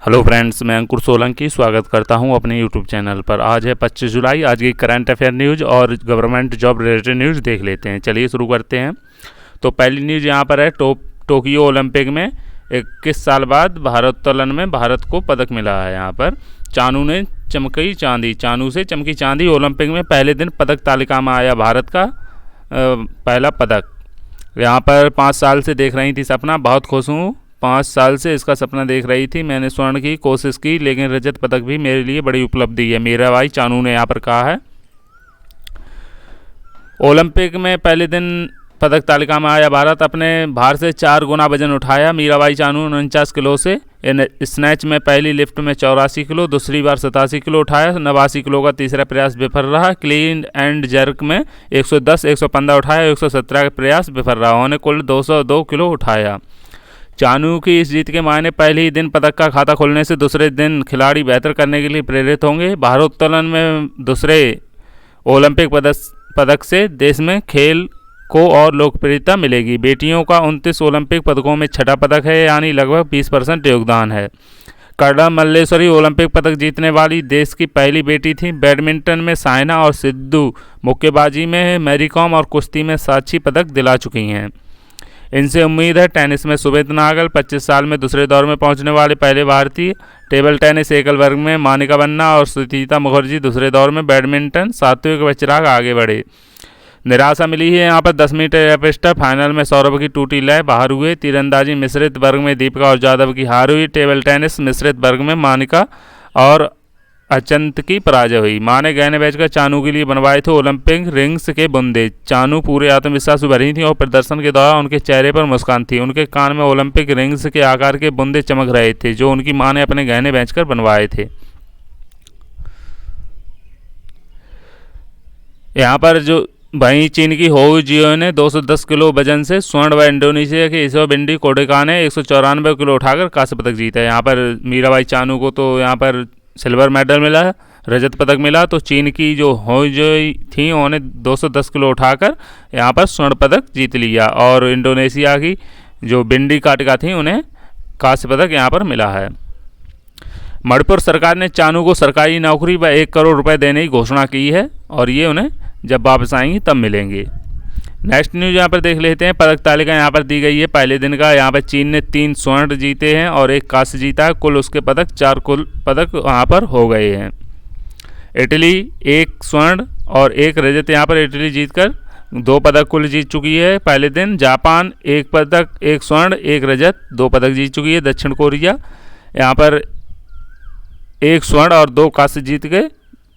Hello friends, मैं अंकुर सोलंकी स्वागत करता हूं अपने यूट्यूब चैनल पर। आज है 25 जुलाई। आज की करंट अफेयर न्यूज़ और गवर्नमेंट जॉब रिलेटेड न्यूज़ देख लेते हैं। चलिए शुरू करते हैं। तो पहली न्यूज़ यहां पर है टोक्यो ओलंपिक में 21 साल बाद भारोत्तोलन में भारत को पदक मिला है। यहाँ पर चानू ने चमकी चांदी, चानू से चमकी चांदी। ओलंपिक में पहले दिन पदक तालिका में आया भारत का पहला पदक। यहाँ पर 5 साल से देख रही थी सपना, बहुत खुश हूँ। 5 साल से इसका सपना देख रही थी, मैंने स्वर्ण की कोशिश की, लेकिन रजत पदक भी मेरे लिए बड़ी उपलब्धि है, मीराबाई चानू ने यहाँ पर कहा है। ओलंपिक में पहले दिन पदक तालिका में आया भारत। अपने भार से 4 गुना वजन उठाया मीराबाई चानू ने 49 किलो से। स्नैच में पहली लिफ्ट में 84 किलो, दूसरी बार 87 किलो उठाया। 89 किलो का तीसरा प्रयास विफल रहा। क्लीन एंड जर्क में 110, 115 उठाया, 117 का प्रयास विफल रहा। उन्होंने कुल 202 किलो उठाया। चानू की इस जीत के मायने पहले ही दिन पदक का खाता खोलने से दूसरे दिन खिलाड़ी बेहतर करने के लिए प्रेरित होंगे। भारोत्तोलन में दूसरे ओलंपिक पदक से देश में खेल को और लोकप्रियता मिलेगी। बेटियों का 29 ओलंपिक पदकों में छठा पदक है, यानी लगभग 20% योगदान है। करड़ा मल्लेश्वरी ओलंपिक पदक जीतने वाली देश की पहली बेटी थी। बैडमिंटन में साइना और सिद्धू, मुक्केबाजी में मैरी कॉम और कुश्ती में साक्षी पदक दिला चुकी हैं। इनसे उम्मीद है। टेनिस में सुमित नागल 25 साल में दूसरे दौर में पहुंचने वाले पहले भारतीय। टेबल टेनिस एकल वर्ग में मानिका बन्ना और सुचिता मुखर्जी दूसरे दौर में। बैडमिंटन सात्विक व चिराग आगे बढ़े। निराशा मिली है यहाँ पर 10 मीटर एयर पिस्टल फाइनल में सौरभ की टूटी लय, बाहर हुए। तीरंदाजी मिश्रित वर्ग में दीपिका और यादव की हार हुई। टेबल टेनिस मिश्रित वर्ग में मानिका और अचंत की पराजय हुई। मां ने गहने बेचकर चानू के लिए बनवाए थे ओलंपिक रिंग्स के बुंदे। चानू पूरे आत्मविश्वास से भरी थी और प्रदर्शन के दौरान उनके चेहरे पर मुस्कान थी। उनके कान में ओलंपिक रिंग्स के आकार के बुंदे चमक रहे थे, जो उनकी मां ने अपने गहने बेचकर बनवाए थे। यहाँ पर जो वहीं चीन की होउ जियो ने 210 किलो वजन से स्वर्ण व इंडोनेशिया के इसो बिंडी कोडेका ने 194 किलो उठाकर कांस्य पदक जीता है। यहाँ पर मीराबाई चानू को तो यहाँ पर सिल्वर मेडल मिला, रजत पदक मिला। तो चीन की जो होजोई थी उन्होंने 210 किलो उठाकर यहाँ पर स्वर्ण पदक जीत लिया, और इंडोनेशिया की जो बिंडी काटिका थी उन्हें कांस्य पदक यहाँ पर मिला है। मणिपुर सरकार ने चानू को सरकारी नौकरी व 1 करोड़ रुपए देने की घोषणा की है, और ये उन्हें जब वापस आएंगी तब मिलेंगे। नेक्स्ट न्यूज़ यहाँ पर देख लेते हैं। पदक तालिका यहाँ पर दी गई है पहले दिन का। यहाँ पर चीन ने 3 स्वर्ण जीते हैं और 1 कांस्य जीता है। कुल उसके पदक 4 कुल पदक यहाँ पर हो गए हैं। इटली 1 स्वर्ण और 1 रजत यहाँ पर इटली जीतकर 2 पदक कुल जीत चुकी है पहले दिन। जापान 1 पदक, 1 स्वर्ण, 1 रजत, 2 पदक जीत चुकी है। दक्षिण कोरिया यहाँ पर 1 स्वर्ण और 2 कांस्य जीत के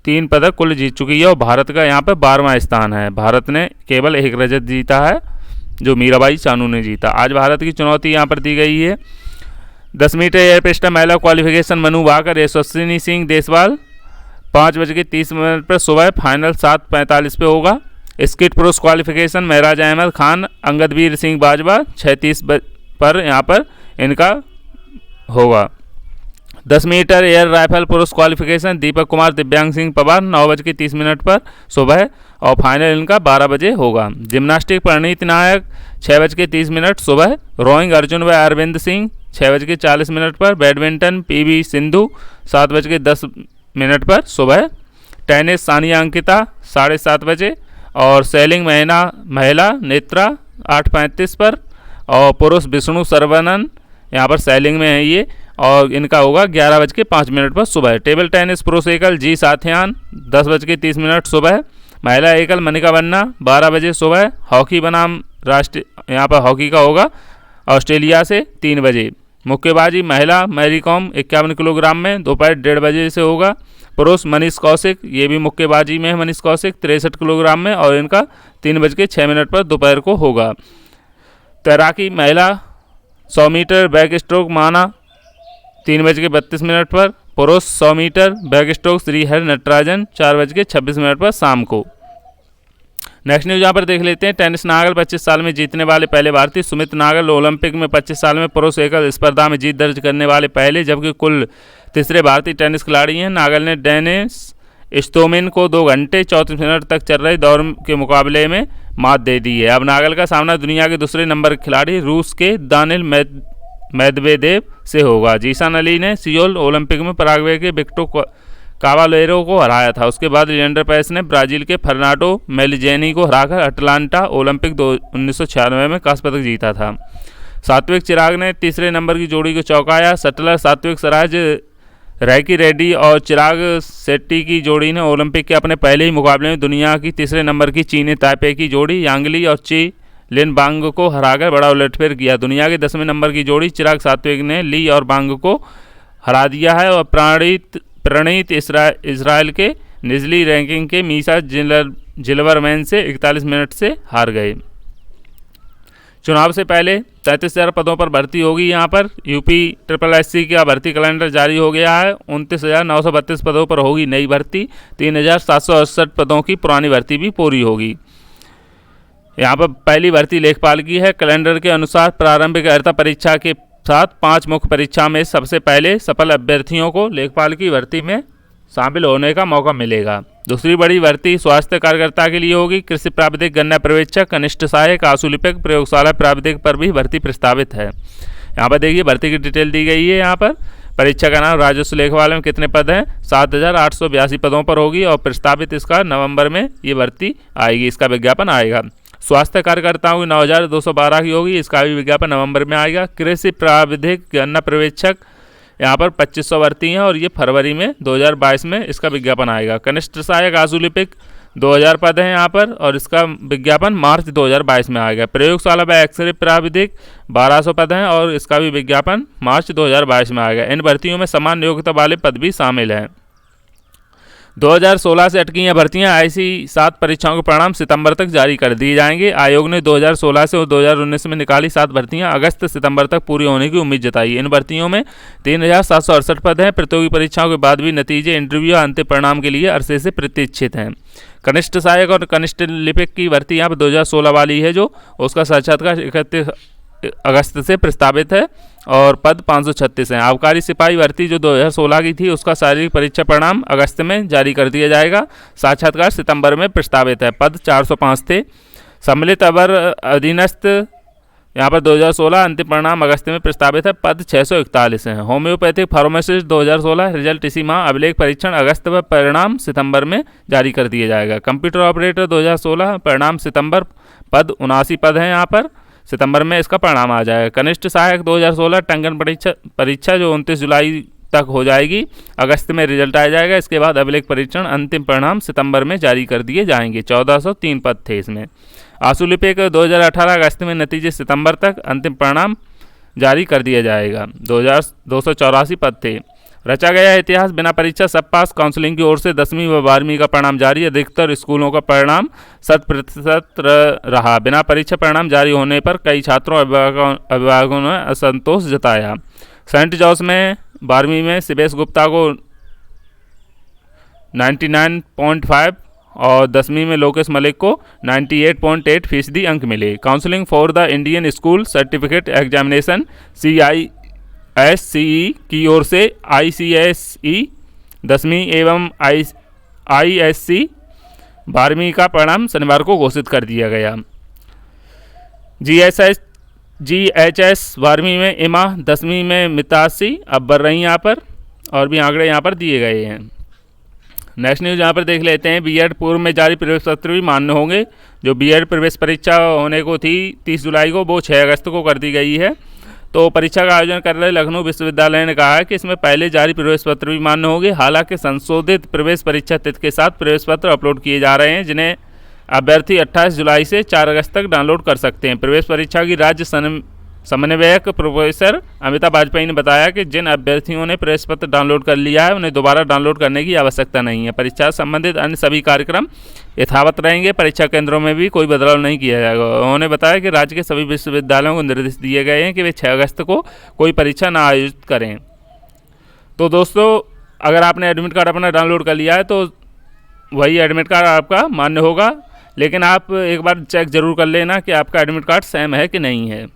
3 पदक कुल जीत चुकी है, और भारत का यहाँ पर 12वां स्थान है। भारत ने केवल 1 रजत जीता है, जो मीराबाई चानू ने जीता। आज भारत की चुनौती यहाँ पर दी गई है। 10 मीटर एयर पिस्टल महिला क्वालिफिकेशन मनु भाकर यशस्विनी सिंह देसवाल 5:30 पर सुबह फाइनल 7:45 पे होगा। स्किट पुरुष क्वालिफिकेशन महराज अहमद खान अंगदवीर सिंह बाजवा 6:30 पर यहाँ पर इनका होगा। 10 मीटर एयर राइफल पुरुष क्वालिफिकेशन दीपक कुमार दिव्यांग सिंह पवार 9:30 पर सुबह, और फाइनल इनका 12 बजे होगा। जिम्नास्टिक परिणीत नायक 6:30 सुबह। रोइंग अर्जुन व अरविंद सिंह 6:40 पर। बैडमिंटन पीवी सिंधु 7:10 पर सुबह। टेनिस सानिया अंकिता 7:30 बजे, और सेलिंग महिला नेत्रा 8:35 पर, और पुरुष विष्णु सरवनन यहाँ पर सेलिंग में है ये, और इनका होगा 11:05 पर सुबह। टेबल टेनिस पुरुष एकल जी साथियान 10:30 सुबह। महिला एकल मनिका बन्ना 12 बजे सुबह। हॉकी बनाम राष्ट्रीय यहाँ पर हॉकी का होगा ऑस्ट्रेलिया से 3 बजे। मुक्केबाजी महिला मैरी कॉम 51 किलोग्राम में दोपहर 1:30 बजे से होगा। पुरुष मनीष कौशिक, ये भी मुक्केबाजी में है मनीष कौशिक 63 किलोग्राम में, और इनका 3:06 पर दोपहर को होगा। तैराकी महिला 100 मीटर बैक स्ट्रोक माना 3:32 पर। पुरुष 100 metre backstroke Shri Hari Natarajan 4:26 पर शाम को। नेक्स्ट न्यूज़ यहाँ पर देख लेते हैं। टेनिस नागल 25 साल में जीतने वाले पहले भारतीय। सुमित नागल ओलंपिक में 25 साल में पुरुष एकल स्पर्धा में जीत दर्ज करने वाले पहले, जबकि कुल तीसरे भारतीय टेनिस खिलाड़ी हैं। नागल ने डेनिस इस्तोमिन को 2 घंटे 34 मिनट तक चल रहे दौर के मुकाबले में मात दे दी है। अब नागल का सामना दुनिया के दूसरे नंबर खिलाड़ी रूस के दानिल मेदवेदेव से होगा। जीसान अली ने सियोल ओलंपिक में पराग्वे के विक्टर कावालेरो को हराया था। उसके बाद लिएंडर पेस ने ब्राज़ील के फर्नांडो मेलिजेनी को हराकर अटलांटा ओलंपिक 1996 में कांस्य पदक जीता था। सात्विक चिराग ने तीसरे नंबर की जोड़ी को चौंकाया। शटलर सात्विक सिराज रैकी रेड्डी और चिराग शेट्टी की जोड़ी ने ओलंपिक के अपने पहले ही मुकाबले में दुनिया की तीसरे नंबर की चीनी ताइपे की जोड़ी यांगली और ची लिन बांग को हराकर बड़ा उलटफेर किया। दुनिया के 10वें नंबर की जोड़ी चिराग सात्विक ने ली और बांग को हरा दिया है और प्रणीत इसराइल के निचली रैंकिंग के मीसा जिलवरमैन से 41 मिनट से हार गए। चुनाव से पहले 33,000 पदों पर भर्ती होगी। यहाँ पर यूपी SSSC का भर्ती कैलेंडर जारी हो गया है। 29,932 पदों पर होगी नई भर्ती। 3,768 पदों की पुरानी भर्ती भी पूरी होगी। यहाँ पर पहली भर्ती लेखपाल की है। कैलेंडर के अनुसार प्रारंभिक अर्हता परीक्षा के साथ 5 मुख्य परीक्षा में सबसे पहले सफल अभ्यर्थियों को लेखपाल की भर्ती में शामिल होने का मौका मिलेगा। दूसरी बड़ी भर्ती स्वास्थ्य कार्यकर्ता के लिए होगी। कृषि प्राविधिक, गन्ना पर्यवेक्षक, कनिष्ठ सहायक, आशुलिपिक, प्रयोगशाला प्राविधिक पर भी भर्ती प्रस्तावित है। यहाँ पर देखिए भर्ती की डिटेल दी गई है। यहाँ पर परीक्षा का नाम राजस्व लेखपाल में कितने पद हैं? 7,882 पदों पर होगी और प्रस्तावित इसका नवंबर में ये भर्ती आएगी, इसका विज्ञापन आएगा। स्वास्थ्य कार्यकर्ताओं की 9,212 की होगी, इसका भी विज्ञापन नवंबर में आएगा। कृषि प्राविधिक, गन्ना पर्यवेक्षक यहाँ पर 2,500 भर्ती हैं और ये फरवरी में 2022 में इसका विज्ञापन आएगा। कनिष्ठ सहायक आशुलिपिक 2,000 पद हैं यहाँ पर और इसका विज्ञापन मार्च 2022 में आएगा। प्रयोगशाला व एक्सरे प्राविधिक 1,200 पद हैं और इसका भी विज्ञापन मार्च 2022 में आएगा। इन भर्तियों में समान योग्यता वाले पद भी शामिल हैं। 2016 से अटकी हैं भर्तियां। ऐसी 7 परीक्षाओं के परिणाम सितंबर तक जारी कर दिए जाएंगे। आयोग ने 2016 से और 2019 में निकाली 7 भर्तियां अगस्त सितंबर तक पूरी होने की उम्मीद जताई। इन भर्तियों में 3,768 पद हैं। प्रतियोगी परीक्षाओं के बाद भी नतीजे इंटरव्यू अंतिम परिणाम के लिए अरसे से प्रतीक्षित हैं। कनिष्ठ सहायक और कनिष्ठ लिपिक की भर्ती यहाँ पर 2016 वाली है जो उसका साक्षात्कार 31 अगस्त से प्रस्तावित है और पद 536 हैं। आबकारी सिपाही भर्ती जो 2016 की थी उसका शारीरिक परीक्षा परिणाम अगस्त में जारी कर दिया जाएगा। साक्षात्कार सितंबर में प्रस्तावित है। पद 405 थे। सम्मिलित अवर अधीनस्थ यहाँ पर 2016 अंतिम परिणाम अगस्त में प्रस्तावित है। पद 641 हैं। होम्योपैथिक फार्मासिस्ट 2016 रिजल्ट इसी माह, अभिलेख परीक्षण अगस्त व परिणाम सितंबर में जारी कर दिया जाएगा। कंप्यूटर ऑपरेटर 2016 परिणाम सितंबर, पद 79 पद हैं यहाँ पर, सितंबर में इसका परिणाम आ जाएगा। कनिष्ठ सहायक 2016 टंकन परीक्षा जो 29 जुलाई तक हो जाएगी, अगस्त में रिजल्ट आ जाएगा। इसके बाद अभिलेख परीक्षण अंतिम परिणाम सितंबर में जारी कर दिए जाएंगे। 1403 पद थे इसमें। आशुलिपिक 2018 अगस्त में, नतीजे सितंबर तक, अंतिम परिणाम जारी कर दिया जाएगा। 284 पद थे। रचा गया इतिहास, बिना परीक्षा सब पास, काउंसलिंग की ओर से 10वीं व 12वीं का परिणाम जारी। अधिकतर स्कूलों का परिणाम 100% रहा। बिना परीक्षा परिणाम जारी होने पर कई छात्रों अभिभावकों ने असंतोष जताया। सेंट जॉर्ज में 12वीं में शिवेश गुप्ता को 99.5 और 10वीं में लोकेश मलिक को 98.8% अंक मिले। Counselling for the Indian school certificate examination CISCE की ओर से ICSE 10वीं एवं ISC 12वीं का परिणाम शनिवार को घोषित कर दिया गया। GHS 12वीं में इमा, 10वीं में मितासी अब बढ़ रही यहाँ पर, और भी आंकड़े यहाँ पर दिए गए हैं। नेक्स्ट न्यूज़ यहाँ पर देख लेते हैं। बीएड पूर्व में जारी प्रवेश पत्र भी मान्य होंगे। जो बीएड प्रवेश परीक्षा होने को थी 30 जुलाई को, वो 6 अगस्त को कर दी गई है। तो परीक्षा का आयोजन कर रहे लखनऊ विश्वविद्यालय ने कहा है कि इसमें पहले जारी प्रवेश पत्र भी मान्य होंगे। हालांकि संशोधित प्रवेश परीक्षा तिथि के साथ प्रवेश पत्र अपलोड किए जा रहे हैं, जिन्हें अभ्यर्थी 28 जुलाई से 4 अगस्त तक डाउनलोड कर सकते हैं। प्रवेश परीक्षा की राज्य समन्वयक प्रोफेसर अमिता वाजपेयी ने बताया कि जिन अभ्यर्थियों ने प्रवेश पत्र डाउनलोड कर लिया है उन्हें दोबारा डाउनलोड करने की आवश्यकता नहीं है। परीक्षा से संबंधित अन्य सभी कार्यक्रम यथावत रहेंगे। परीक्षा केंद्रों में भी कोई बदलाव नहीं किया जाएगा। उन्होंने बताया कि राज्य के सभी विश्वविद्यालयों को निर्देश दिए गए हैं कि वे 6 अगस्त को कोई परीक्षा न आयोजित करें। तो दोस्तों, अगर आपने एडमिट कार्ड अपना डाउनलोड कर लिया है तो वही एडमिट कार्ड आपका मान्य होगा, लेकिन आप एक बार चेक ज़रूर कर लेना कि आपका एडमिट कार्ड सेम है कि नहीं है।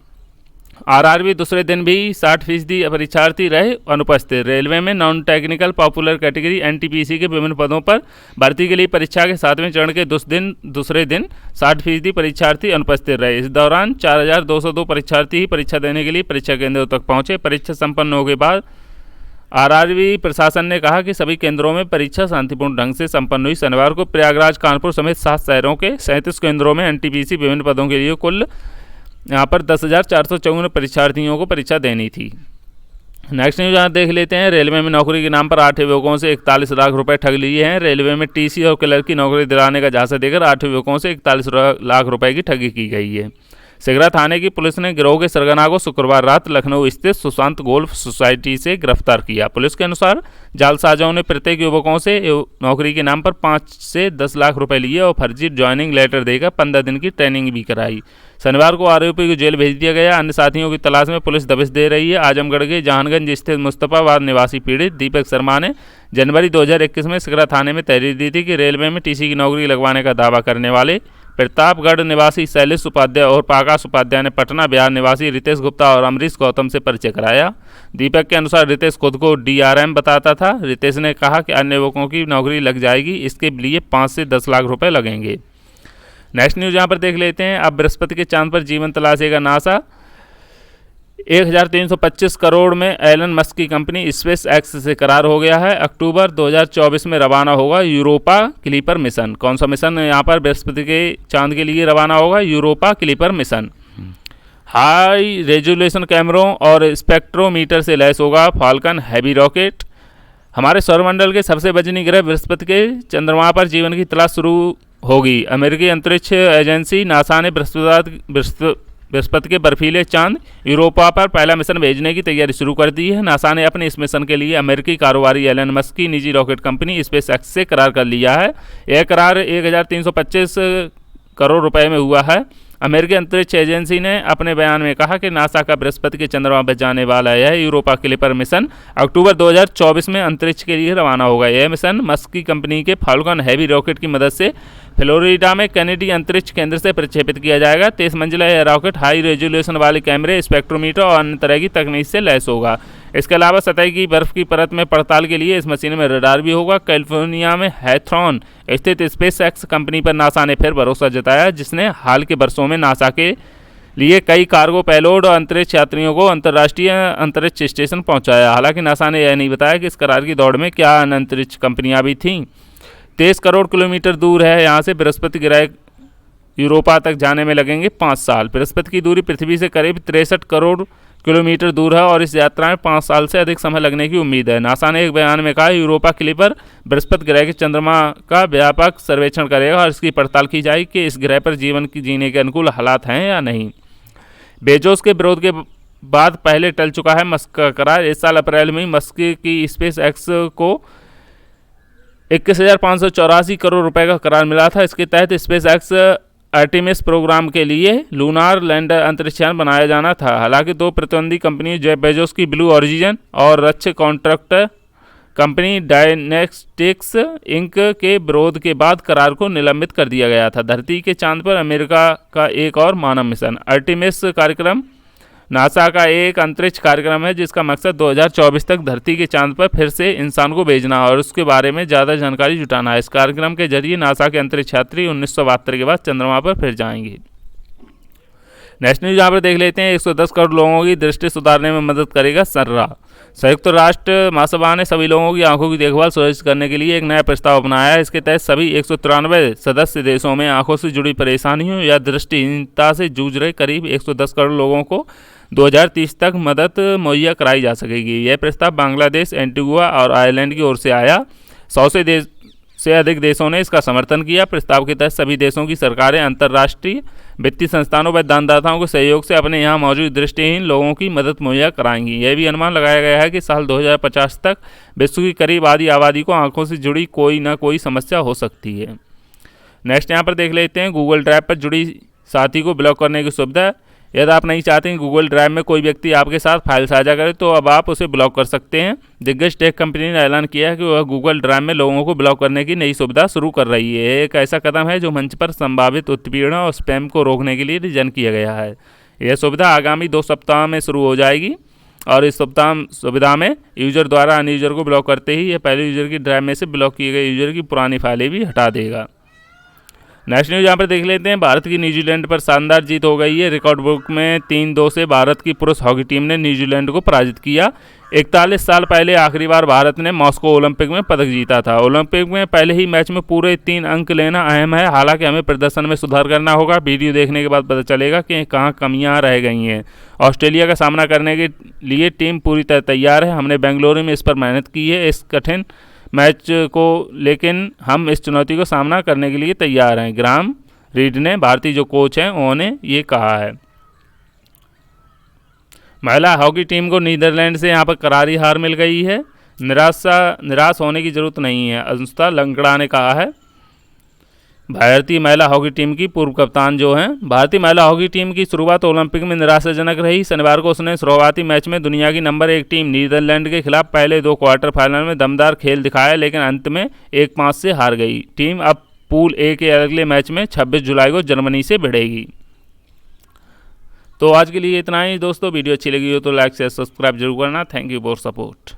आरआरबी दूसरे दिन भी 60% परीक्षार्थी रहे अनुपस्थित। रेलवे में non technical popular category NTPC के विभिन्न पदों पर भर्ती के लिए परीक्षा के 7वें चरण के दूसरे दिन 60% परीक्षार्थी अनुपस्थित रहे। इस दौरान 4202 परीक्षार्थी ही परीक्षा देने के लिए परीक्षा केंद्रों तक पहुंचे। परीक्षा संपन्न होने के बाद आरआरबी प्रशासन ने कहा कि सभी केंद्रों में परीक्षा शांतिपूर्ण ढंग से संपन्न हुई। शनिवार को प्रयागराज, कानपुर समेत 7 शहरों के 37 केंद्रों में एनटीपीसी विभिन्न पदों के लिए कुल यहाँ पर 10,454 परीक्षार्थियों को परीक्षा देनी थी। नेक्स्ट न्यूज यहाँ देख लेते हैं। रेलवे में नौकरी के नाम पर 8 युवकों से 41 लाख रुपए ठग लिए हैं। रेलवे में टीसी और क्लर्क की नौकरी दिलाने का झांसा देकर 8 युवकों से 41 लाख रुपए की ठगी की गई है। सिगरा थाने की पुलिस ने गिरोह के सरगना को शुक्रवार रात लखनऊ स्थित सुशांत गोल्फ सोसाइटी से गिरफ्तार किया। पुलिस के अनुसार जालसाजों ने प्रत्येक युवकों से नौकरी के नाम पर 5 से 10 लाख रुपए लिए और फर्जी ज्वाइनिंग लेटर देकर 15 दिन की ट्रेनिंग भी कराई। शनिवार को आरोपी को जेल भेज दिया गया। अन्य साथियों की तलाश में पुलिस दबिश दे रही है। आजमगढ़ के जहानगंज स्थित मुस्तफाबाद निवासी पीड़ित दीपक शर्मा ने जनवरी 2021 में सिगरा थाने में तहरीर दी थी कि रेलवे में टीसी की नौकरी लगवाने का दावा करने वाले प्रतापगढ़ निवासी शैलेश उपाध्याय और प्रकाश उपाध्याय ने पटना बिहार निवासी रितेश गुप्ता और अमरीश गौतम से परिचय कराया। दीपक के अनुसार रितेश खुद को डीआरएम बताता था। रितेश ने कहा कि अन्य युवकों की नौकरी लग जाएगी, इसके लिए 5 से 10 लाख रुपए लगेंगे। नेक्स्ट न्यूज यहाँ पर देख लेते हैं। अब बृहस्पति के चांद पर जीवन तलाशेगा नासा। 1325 करोड़ में एलन मस्क की कंपनी स्पेस एक्स से करार हो गया है। अक्टूबर 2024 में रवाना होगा यूरोपा क्लिपर मिशन। कौन सा मिशन यहाँ पर बृहस्पति के चांद के लिए रवाना होगा? Europa clipper mission. High resolution कैमरों और स्पेक्ट्रोमीटर से लैस होगा फाल्कन हैवी रॉकेट। हमारे सौरमंडल के सबसे वजनी ग्रह बृहस्पति के चंद्रमा पर जीवन की तलाश शुरू होगी। अमेरिकी अंतरिक्ष एजेंसी नासा ने बृहस्पति के बर्फीले चांद यूरोपा पर पहला मिशन भेजने की तैयारी शुरू कर दी है। नासा ने अपने इस मिशन के लिए अमेरिकी कारोबारी एलन मस्क की निजी रॉकेट कंपनी स्पेस एक्स से करार कर लिया है। यह करार 1325 करोड़ रुपए में हुआ है। अमेरिकी अंतरिक्ष एजेंसी ने अपने बयान में कहा कि नासा का बृहस्पति के चंद्रमा पर जाने वाला यह यूरोपा क्लिपर मिशन अक्टूबर 2024 में अंतरिक्ष के लिए रवाना होगा। यह मिशन मस्क की कंपनी के फाल्कन हैवी रॉकेट की मदद से फ्लोरिडा में कैनेडी अंतरिक्ष केंद्र से प्रक्षेपित किया जाएगा। 23 मंजिला यह रॉकेट हाई रेजोल्यूशन वाले कैमरे, स्पेक्ट्रोमीटर और अन्य तरह की तकनीक से लैस होगा। इसके अलावा सतह की बर्फ की परत में पड़ताल के लिए इस मशीन में रडार भी होगा। कैलिफोर्निया में हैथ्रॉन स्थित स्पेस एक्स कंपनी पर नासा ने फिर भरोसा जताया, जिसने हाल के वर्षों में नासा के लिए कई कार्गो पेलोड और अंतरिक्ष यात्रियों को अंतर्राष्ट्रीय अंतरिक्ष स्टेशन पहुंचाया। हालांकि नासा ने यह नहीं बताया कि इस करार की दौड़ में क्या अन्य अंतरिक्ष कंपनियां भी थीं। 23 करोड़ किलोमीटर दूर है यहाँ से बृहस्पति ग्रह। यूरोपा तक जाने में लगेंगे 5 साल। बृहस्पति की दूरी पृथ्वी से करीब 63 करोड़ किलोमीटर दूर है और इस यात्रा में 5 साल से अधिक समय लगने की उम्मीद है। नासा ने एक बयान में कहा, यूरोपा क्लिपर बृहस्पति ग्रह के चंद्रमा का व्यापक सर्वेक्षण करेगा और इसकी पड़ताल की जाएगी कि इस ग्रह पर जीवन की जीने के अनुकूल हालात हैं या नहीं। बेजोस के विरोध के बाद पहले टल चुका है मस्क का करार। इस साल अप्रैल में मस्क की स्पेस एक्स को 21,584 करोड़ रुपए का करार मिला था। इसके तहत स्पेस एक्स आर्टेमिस प्रोग्राम के लिए लूनार लैंडर अंतरिक्षयान बनाया जाना था। हालांकि 2 प्रतिद्वंदी कंपनी जेफ बेजोस की ब्लू ओरिजिन और रक्ष कॉन्ट्रैक्टर कंपनी डायनेस्टिक्स इंक के विरोध के बाद करार को निलंबित कर दिया गया था। धरती के चांद पर अमेरिका का एक और मानव मिशन आर्टेमिस कार्यक्रम नासा का एक अंतरिक्ष कार्यक्रम है जिसका मकसद 2024 तक धरती के चांद पर फिर से इंसान को भेजना और उसके बारे में ज़्यादा जानकारी जुटाना है। इस कार्यक्रम के जरिए नासा के अंतरिक्ष यात्री 1972 के बाद चंद्रमा पर फिर जाएंगे। नेक्स्ट न्यूज यहाँ पर देख लेते हैं। 110 करोड़ लोगों की दृष्टि सुधारने में मदद करेगा सर्रा। संयुक्त राष्ट्र महासभा ने सभी लोगों की आंखों की देखभाल सुनिश्चित करने के लिए एक नया प्रस्ताव अपनाया है। इसके तहत सभी 193 सदस्य देशों में आंखों से जुड़ी परेशानियों या दृष्टिहीनता से जूझ रहे करीब 110 करोड़ लोगों को 2030 तक मदद मुहैया कराई जा सकेगी। यह प्रस्ताव बांग्लादेश, एंटीगुआ और आयरलैंड की ओर से आया। 100 से अधिक देशों ने इसका समर्थन किया। प्रस्ताव के तहत सभी देशों की सरकारें अंतर्राष्ट्रीय वित्तीय संस्थानों व दानदाताओं के सहयोग से अपने यहाँ मौजूद दृष्टिहीन लोगों की मदद मुहैया कराएंगी। यह भी अनुमान लगाया गया है कि साल 2050 तक विश्व की करीब आधी आबादी को आंखों से जुड़ी कोई ना कोई समस्या हो सकती है। नेक्स्ट यहाँ पर देख लेते हैं। गूगल ड्राइव पर जुड़ी साथी को ब्लॉक करने की सुविधा। यदि आप नहीं चाहते कि गूगल ड्राइव में कोई व्यक्ति आपके साथ फाइल साझा करे तो अब आप उसे ब्लॉक कर सकते हैं। दिग्गज टेक कंपनी ने ऐलान किया है कि वह गूगल ड्राइव में लोगों को ब्लॉक करने की नई सुविधा शुरू कर रही है। एक ऐसा कदम है जो मंच पर संभावित उत्पीड़न और स्पैम को रोकने के लिए डिजाइन किया गया है। यह सुविधा आगामी 2 सप्ताह में शुरू हो जाएगी और इस सुविधा में यूजर द्वारा अन्य यूजर को ब्लॉक करते ही यह पहले यूजर की ड्राइव में से ब्लॉक किए गए यूजर की पुरानी फाइलें भी हटा देगा। नेक्स्ट न्यूज़ यहाँ पर देख लेते हैं। भारत की न्यूजीलैंड पर शानदार जीत हो गई है। रिकॉर्ड बुक में 3-2 से भारत की पुरुष हॉकी टीम ने न्यूजीलैंड को पराजित किया। 41 साल पहले आखिरी बार भारत ने मॉस्को ओलंपिक में पदक जीता था। ओलंपिक में पहले ही मैच में पूरे 3 अंक लेना अहम है। हालांकि हमें प्रदर्शन में सुधार करना होगा। वीडियो देखने के बाद पता चलेगा कि कहाँ कमियाँ रह गई हैं। ऑस्ट्रेलिया का सामना करने के लिए टीम पूरी तरह तैयार है। हमने बेंगलुरु में इस पर मेहनत की है इस कठिन मैच को, लेकिन हम इस चुनौती को सामना करने के लिए तैयार हैं। ग्राहम रीड ने, भारतीय जो कोच हैं, उन्होंने ये कहा है। महिला हॉकी टीम को नीदरलैंड से यहाँ पर करारी हार मिल गई है। निराश होने की जरूरत नहीं है, अनुष्का लंगड़ा ने कहा है। भारतीय महिला हॉकी टीम की पूर्व कप्तान जो हैं, भारतीय महिला हॉकी टीम की शुरुआत ओलंपिक में निराशाजनक रही। शनिवार को उसने शुरुआती मैच में दुनिया की नंबर 1 टीम नीदरलैंड के खिलाफ पहले 2 क्वार्टर फाइनल में दमदार खेल दिखाया, लेकिन अंत में 1-5 से हार गई। टीम अब पूल ए के अगले मैच में 26 जुलाई को जर्मनी से भिड़ेगी। तो आज के लिए इतना ही दोस्तों। वीडियो अच्छी लगी हो तो लाइक शेयर सब्सक्राइब जरूर करना। Thank you for support.